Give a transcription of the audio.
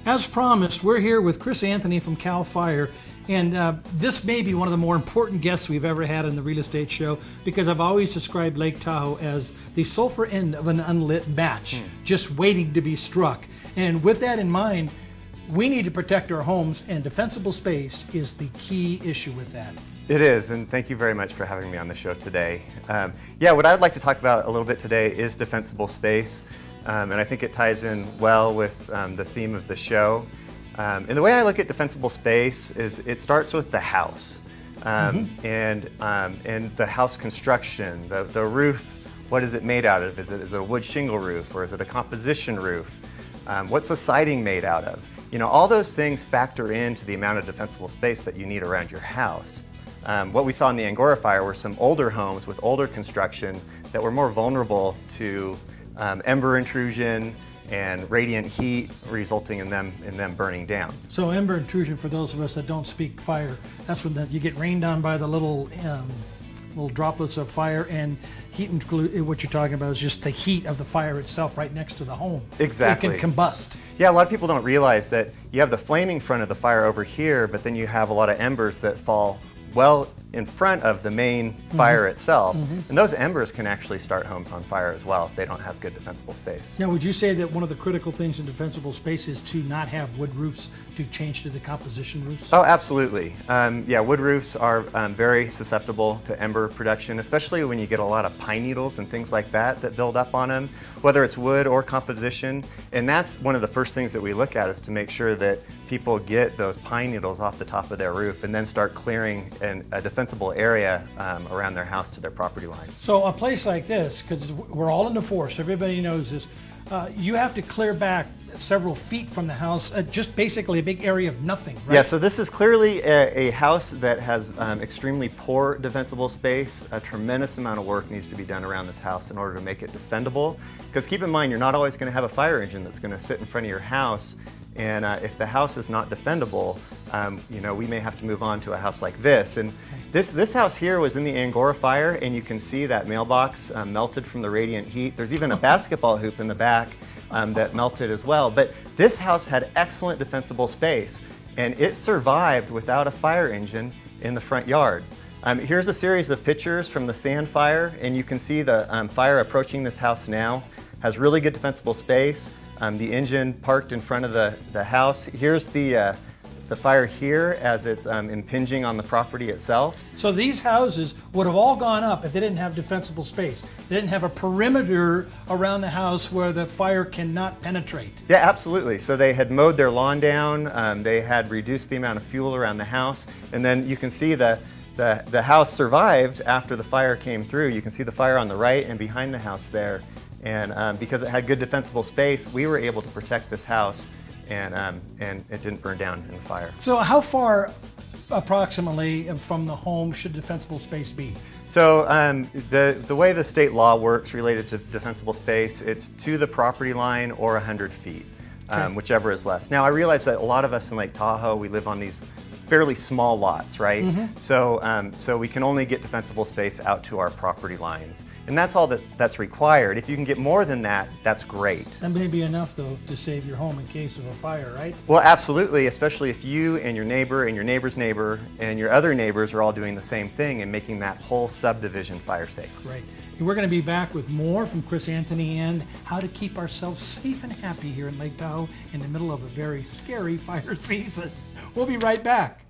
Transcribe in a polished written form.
As promised, we're here with Chris Anthony from CAL FIRE, and this may be one of the more important guests we've ever had on the Real Estate Show, because I've always described Lake Tahoe as the sulfur end of an unlit match, just waiting to be struck. And with that in mind, we need to protect our homes, and defensible space is the key issue with that. It is, and thank you very much for having me on the show today. Yeah, what I'd like to talk about a little bit today is defensible space, and I think it ties in well with the theme of the show. And the way I look at defensible space is it starts with the house, and the house construction, the roof. What is it made out of? Is it a wood shingle roof, or is it a composition roof? What's the siding made out of? You know, all those things factor into the amount of defensible space that you need around your house. What we saw in the Angora fire were some older homes with older construction that were more vulnerable to ember intrusion and radiant heat, resulting in them burning down. So ember intrusion, for those of us that don't speak fire, that's when you get rained on by the little droplets of fire, and heat, what you're talking about is just the heat of the fire itself right next to the home. Exactly. It can combust. Yeah, a lot of people don't realize that you have the flaming front of the fire over here, but then you have a lot of embers that fall well in front of the main fire itself. And those embers can actually start homes on fire as well if they don't have good defensible space. Now, would you say that one of the critical things in defensible space is to not have wood roofs, to change to the composition roofs? Oh, absolutely. Yeah, wood roofs are very susceptible to ember production, especially when you get a lot of pine needles and things like that build up on them, whether it's wood or composition. And that's one of the first things that we look at, is to make sure that people get those pine needles off the top of their roof and then start clearing a defensible area around their house to their property line. So a place like this, because we're all in the forest, everybody knows this, you have to clear back several feet from the house, just basically a big area of nothing, right? Yeah, so this is clearly a house that has extremely poor defensible space. A tremendous amount of work needs to be done around this house in order to make it defendable. Because keep in mind, you're not always going to have a fire engine that's going to sit in front of your house. And if the house is not defendable, you know, we may have to move on to a house like this. And this house here was in the Angora fire, and you can see that mailbox melted from the radiant heat. There's even a basketball hoop in the back that melted as well. But this house had excellent defensible space, and it survived without a fire engine in the front yard. Here's a series of pictures from the Sand fire, and you can see the fire approaching this house now. Has really good defensible space. The engine parked in front of the house. Here's the fire here as it's impinging on the property itself. So these houses would have all gone up if they didn't have defensible space. They didn't have a perimeter around the house where the fire cannot penetrate. Yeah, absolutely. So they had mowed their lawn down, they had reduced the amount of fuel around the house, and then you can see the house survived after the fire came through. You can see the fire on the right and behind the house there. And because it had good defensible space, we were able to protect this house, and it didn't burn down in the fire. So how far approximately from the home should defensible space be? So the way the state law works related to defensible space, it's to the property line or 100 feet, whichever is less. Now, I realize that a lot of us in Lake Tahoe, we live on these fairly small lots, right? So we can only get defensible space out to our property lines. And that's all that's required. If you can get more than that, that's great. That may be enough, though, to save your home in case of a fire, right? Well, absolutely, especially if you and your neighbor and your neighbor's neighbor and your other neighbors are all doing the same thing and making that whole subdivision fire safe. Great. And we're going to be back with more from Chris Anthony and how to keep ourselves safe and happy here in Lake Tahoe in the middle of a very scary fire season. We'll be right back.